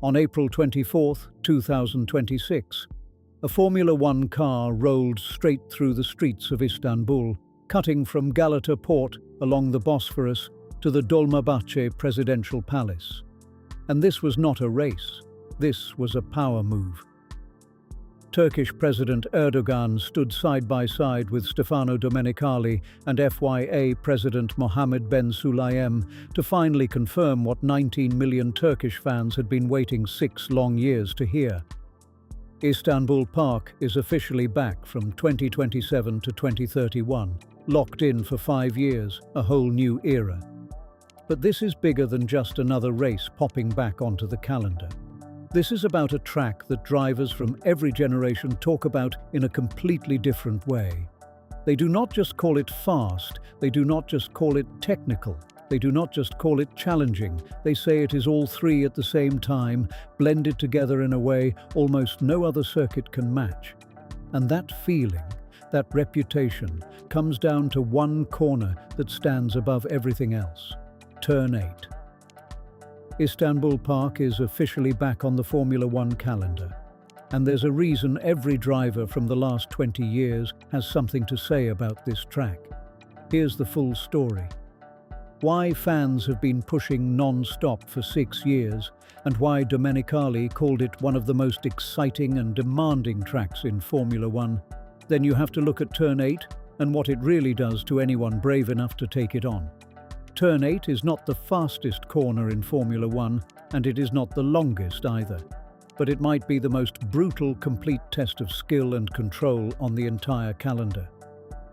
On April 24, 2026, a Formula One car rolled straight through the streets of Istanbul, cutting from Galata Port along the Bosphorus to the Dolma bahce presidential palace. And this was not a race, this was a power move. Turkish President Erdogan stood side by side with Stefano Domenicali and FYA President Mohammed Ben Sulayem to finally confirm what 19 million Turkish fans had been waiting 6 long years to hear. Istanbul Park is officially back from 2027 to 2031, locked in for 5 years, a whole new era. But this is bigger than just another race popping back onto the calendar. This is about a track that drivers from every generation talk about in a completely different way. They do not just call it fast, they do not just call it technical, they do not just call it challenging, they say it is all three at the same time, blended together in a way almost no other circuit can match. And that feeling, that reputation, comes down to one corner that stands above everything else: Turn 8. Istanbul Park is officially back on the Formula One calendar, and there's a reason every driver from the last 20 years has something to say about this track. Here's the full story. Why fans have been pushing non-stop for 6 years, and why Domenicali called it one of the most exciting and demanding tracks in Formula One. Then you have to look at Turn 8 and what it really does to anyone brave enough to take it on. Turn 8 is not the fastest corner in Formula One, and it is not the longest either. But it might be the most brutal, complete test of skill and control on the entire calendar.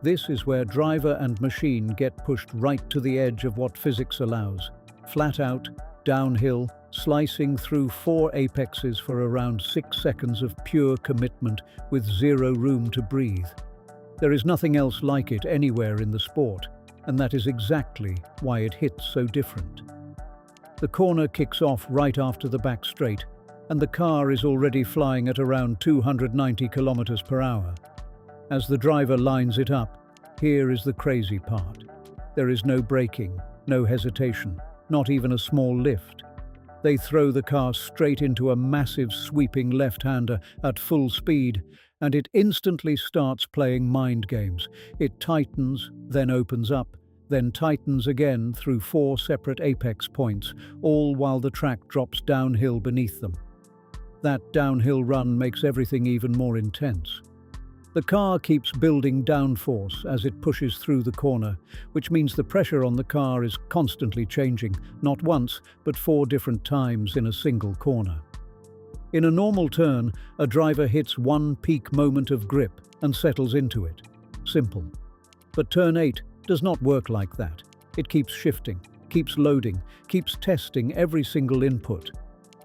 This is where driver and machine get pushed right to the edge of what physics allows. Flat out, downhill, slicing through 4 apexes for around 6 seconds of pure commitment with zero room to breathe. There is nothing else like it anywhere in the sport. And that is exactly why it hits so different. The corner kicks off right after the back straight, and the car is already flying at around 290 kilometers per hour. As the driver lines it up, here is the crazy part. There is no braking, no hesitation, not even a small lift. They throw the car straight into a massive sweeping left-hander at full speed, and it instantly starts playing mind games. It tightens, then opens up, then tightens again through 4 separate apex points, all while the track drops downhill beneath them. That downhill run makes everything even more intense. The car keeps building downforce as it pushes through the corner, which means the pressure on the car is constantly changing, not once, but 4 different times in a single corner. In a normal turn, a driver hits one peak moment of grip and settles into it. Simple. But Turn 8 does not work like that. It keeps shifting, keeps loading, keeps testing every single input.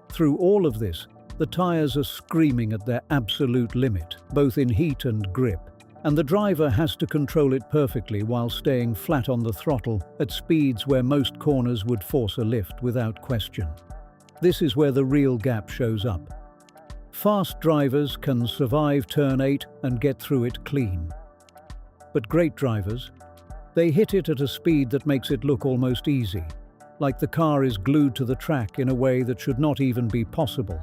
Through all of this, the tires are screaming at their absolute limit, both in heat and grip, and the driver has to control it perfectly while staying flat on the throttle at speeds where most corners would force a lift without question. This is where the real gap shows up. Fast drivers can survive Turn 8 and get through it clean. But great drivers, they hit it at a speed that makes it look almost easy, like the car is glued to the track in a way that should not even be possible.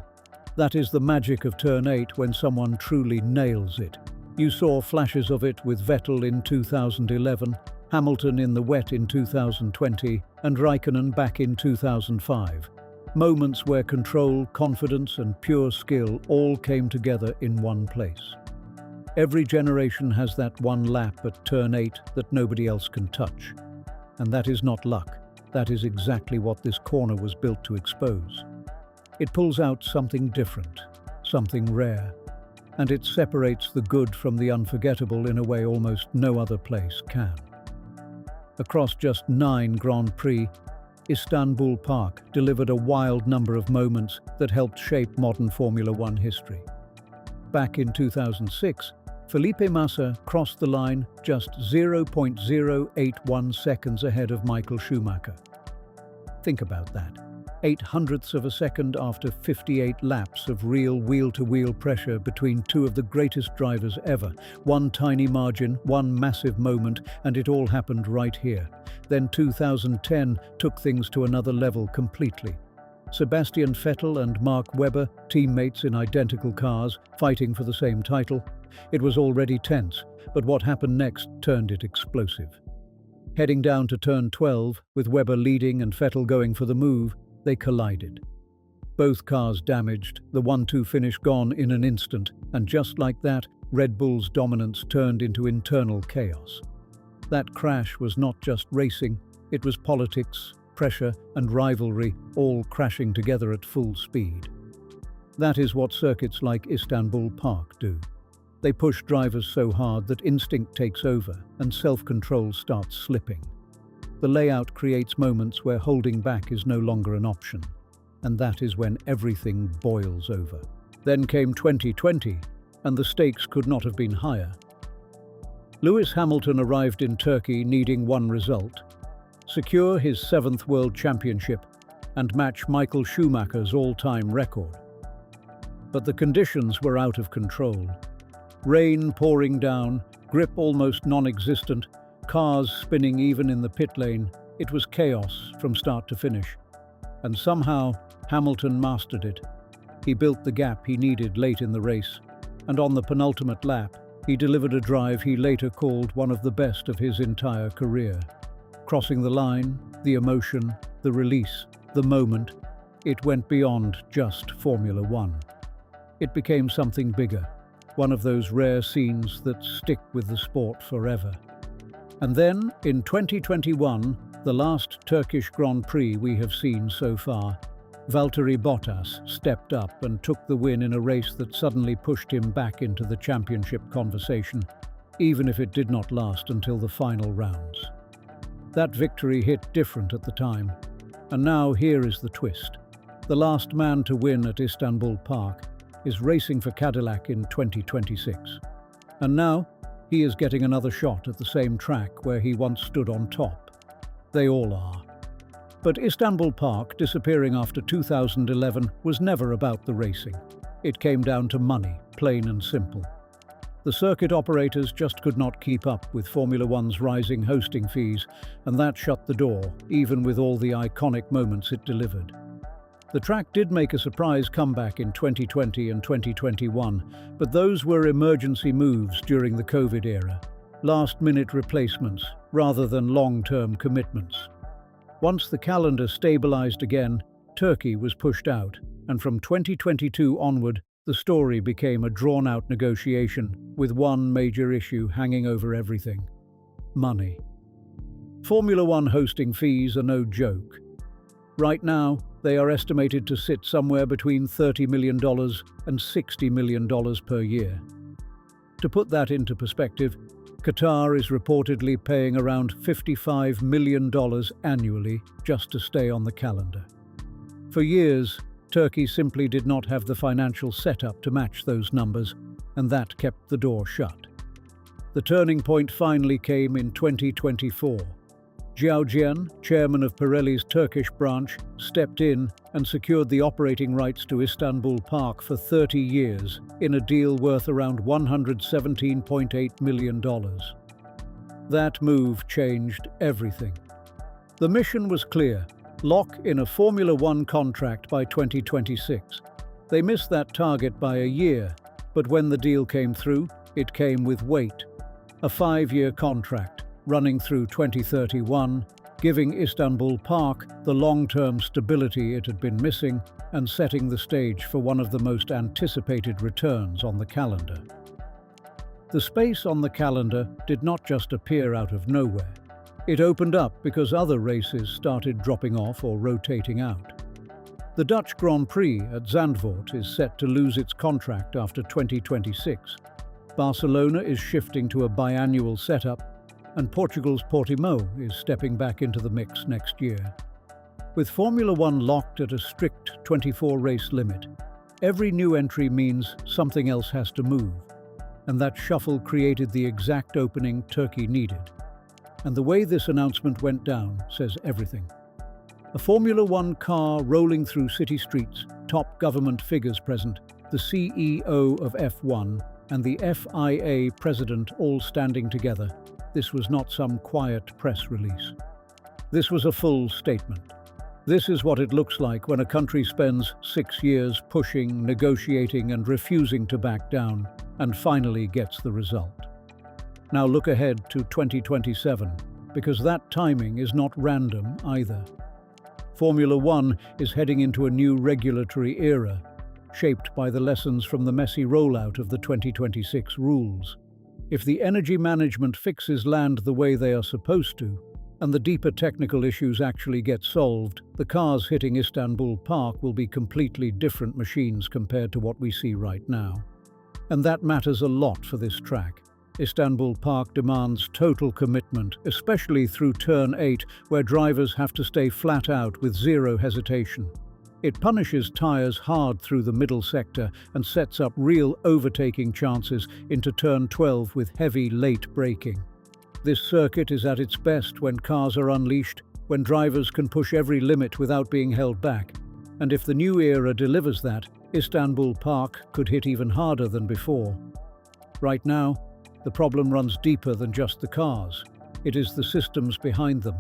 That is the magic of Turn 8 when someone truly nails it. You saw flashes of it with Vettel in 2011, Hamilton in the wet in 2020, and Raikkonen back in 2005. Moments where control, confidence, and pure skill all came together in one place. Every generation has that one lap at Turn 8 that nobody else can touch. And that is not luck. That is exactly what this corner was built to expose. It pulls out something different, something rare, and it separates the good from the unforgettable in a way almost no other place can. Across just 9 Grand Prix, Istanbul Park delivered a wild number of moments that helped shape modern Formula One history. Back in 2006, Felipe Massa crossed the line just 0.081 seconds ahead of Michael Schumacher. Think about that. 0.08 of a second after 58 laps of real wheel-to-wheel pressure between two of the greatest drivers ever. One tiny margin, one massive moment, and it all happened right here. Then 2010 took things to another level completely. Sebastian Vettel and Mark Webber, teammates in identical cars, fighting for the same title. It was already tense, but what happened next turned it explosive. Heading down to turn 12, with Webber leading and Vettel going for the move, they collided. Both cars damaged, the 1-2 finish gone in an instant, and just like that, Red Bull's dominance turned into internal chaos. That crash was not just racing, it was politics, pressure, and rivalry all crashing together at full speed. That is what circuits like Istanbul Park do. They push drivers so hard that instinct takes over and self-control starts slipping. The layout creates moments where holding back is no longer an option, and that is when everything boils over. Then came 2020, and the stakes could not have been higher. Lewis Hamilton arrived in Turkey needing one result: secure his 7th World Championship and match Michael Schumacher's all-time record. But the conditions were out of control. Rain pouring down, grip almost non-existent, cars spinning even in the pit lane. It was chaos from start to finish. And somehow, Hamilton mastered it. He built the gap he needed late in the race, and on the penultimate lap, he delivered a drive he later called one of the best of his entire career. Crossing the line, the emotion, the release, the moment, it went beyond just Formula One. It became something bigger, one of those rare scenes that stick with the sport forever. And then, in 2021, the last Turkish Grand Prix we have seen so far, Valtteri Bottas stepped up and took the win in a race that suddenly pushed him back into the championship conversation, even if it did not last until the final rounds. That victory hit different at the time, and now here is the twist. The last man to win at Istanbul Park is racing for Cadillac in 2026. And now, he is getting another shot at the same track where he once stood on top. They all are. But Istanbul Park disappearing after 2011 was never about the racing. It came down to money, plain and simple. The circuit operators just could not keep up with Formula One's rising hosting fees, and that shut the door, even with all the iconic moments it delivered. The track did make a surprise comeback in 2020 and 2021, but those were emergency moves during the COVID era, last-minute replacements rather than long-term commitments. Once the calendar stabilized again, Turkey was pushed out, and from 2022 onward, the story became a drawn-out negotiation with one major issue hanging over everything: money. Formula One hosting fees are no joke. Right now, they are estimated to sit somewhere between $30 million and $60 million per year. To put that into perspective, Qatar is reportedly paying around $55 million annually just to stay on the calendar. For years, Turkey simply did not have the financial setup to match those numbers, and that kept the door shut. The turning point finally came in 2024. Zhao Jian, chairman of Pirelli's Turkish branch, stepped in and secured the operating rights to Istanbul Park for 30 years in a deal worth around $117.8 million. That move changed everything. The mission was clear: lock in a Formula One contract by 2026. They missed that target by a year, but when the deal came through, it came with weight. A 5-year contract running through 2031, giving Istanbul Park the long-term stability it had been missing and setting the stage for one of the most anticipated returns on the calendar. The space on the calendar did not just appear out of nowhere. It opened up because other races started dropping off or rotating out. The Dutch Grand Prix at Zandvoort is set to lose its contract after 2026. Barcelona is shifting to a biannual setup, and Portugal's Portimao is stepping back into the mix next year. With Formula One locked at a strict 24-race limit, every new entry means something else has to move, and that shuffle created the exact opening Turkey needed. And the way this announcement went down says everything. A Formula One car rolling through city streets, top government figures present, the CEO of F1 and the FIA president all standing together. This was not some quiet press release. This was a full statement. This is what it looks like when a country spends 6 years pushing, negotiating, and refusing to back down, and finally gets the result. Now look ahead to 2027, because that timing is not random either. Formula One is heading into a new regulatory era, shaped by the lessons from the messy rollout of the 2026 rules. If the energy management fixes land the way they are supposed to, and the deeper technical issues actually get solved, the cars hitting Istanbul Park will be completely different machines compared to what we see right now. And that matters a lot for this track. Istanbul Park demands total commitment, especially through Turn 8, where drivers have to stay flat out with zero hesitation. It punishes tyres hard through the middle sector and sets up real overtaking chances into Turn 12 with heavy late braking. This circuit is at its best when cars are unleashed, when drivers can push every limit without being held back. And if the new era delivers that, Istanbul Park could hit even harder than before. Right now, the problem runs deeper than just the cars. It is the systems behind them.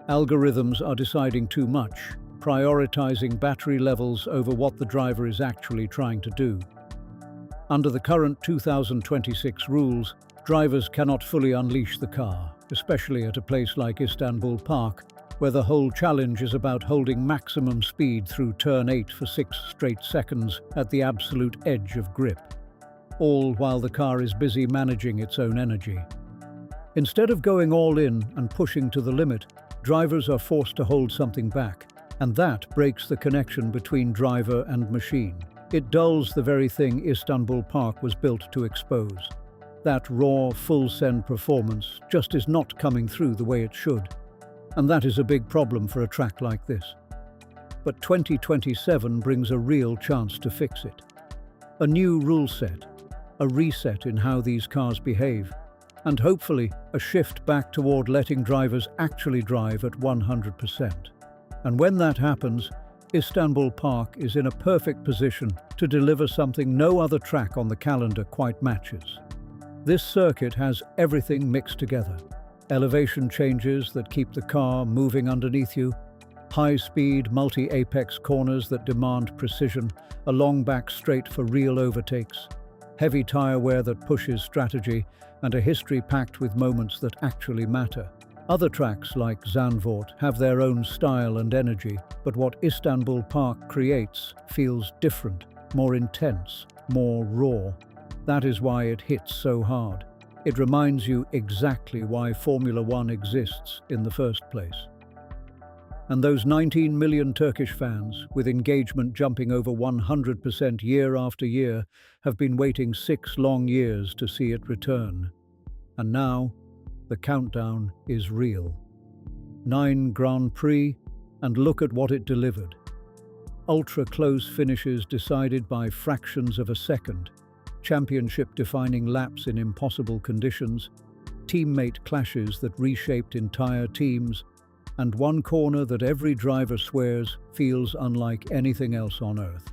Algorithms are deciding too much, prioritizing battery levels over what the driver is actually trying to do. Under the current 2026 rules, drivers cannot fully unleash the car, especially at a place like Istanbul Park, where the whole challenge is about holding maximum speed through Turn 8 for 6 straight seconds at the absolute edge of grip, all while the car is busy managing its own energy. Instead of going all in and pushing to the limit, drivers are forced to hold something back, and that breaks the connection between driver and machine. It dulls the very thing Istanbul Park was built to expose. That raw, full-send performance just is not coming through the way it should. And that is a big problem for a track like this. But 2027 brings a real chance to fix it. A new rule set, a reset in how these cars behave, and hopefully a shift back toward letting drivers actually drive at 100%. And when that happens, Istanbul Park is in a perfect position to deliver something no other track on the calendar quite matches. This circuit has everything mixed together. Elevation changes that keep the car moving underneath you, high-speed multi-apex corners that demand precision, a long back straight for real overtakes, heavy tyre wear that pushes strategy, and a history packed with moments that actually matter. Other tracks like Zandvoort have their own style and energy, but what Istanbul Park creates feels different, more intense, more raw. That is why it hits so hard. It reminds you exactly why Formula One exists in the first place. And those 19 million Turkish fans, with engagement jumping over 100% year after year, have been waiting 6 long years to see it return. And now, the countdown is real. 9 Grand Prix, and look at what it delivered. Ultra-close finishes decided by fractions of a second, championship-defining laps in impossible conditions, teammate clashes that reshaped entire teams, and one corner that every driver swears feels unlike anything else on Earth.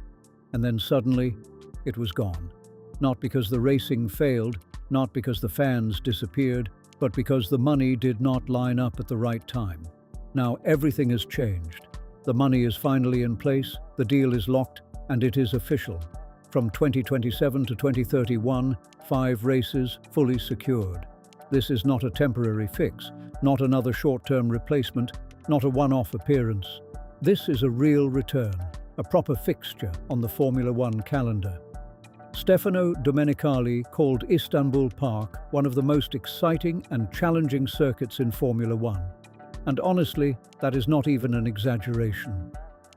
And then suddenly, it was gone. Not because the racing failed, not because the fans disappeared, but because the money did not line up at the right time. Now everything has changed. The money is finally in place, the deal is locked, and it is official. From 2027 to 2031, 5 races fully secured. This is not a temporary fix, not another short-term replacement, not a one-off appearance. This is a real return, a proper fixture on the Formula One calendar. Stefano Domenicali called Istanbul Park one of the most exciting and challenging circuits in Formula One. And honestly, that is not even an exaggeration.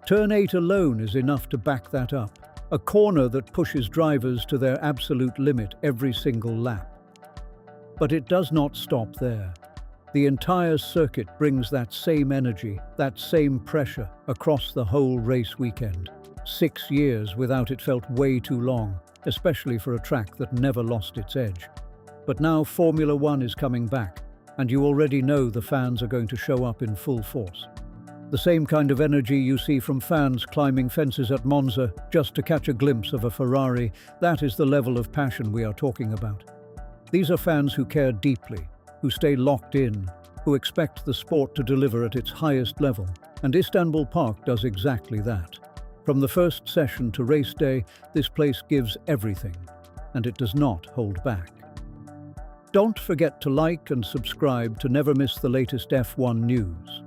Turn 8 alone is enough to back that up. A corner that pushes drivers to their absolute limit every single lap. But it does not stop there. The entire circuit brings that same energy, that same pressure across the whole race weekend. 6 years without it felt way too long, especially for a track that never lost its edge. But now Formula One is coming back, and you already know the fans are going to show up in full force. The same kind of energy you see from fans climbing fences at Monza just to catch a glimpse of a Ferrari, that is the level of passion we are talking about. These are fans who care deeply, who stay locked in, who expect the sport to deliver at its highest level. And Istanbul Park does exactly that. From the first session to race day, this place gives everything, and it does not hold back. Don't forget to like and subscribe to never miss the latest F1 news.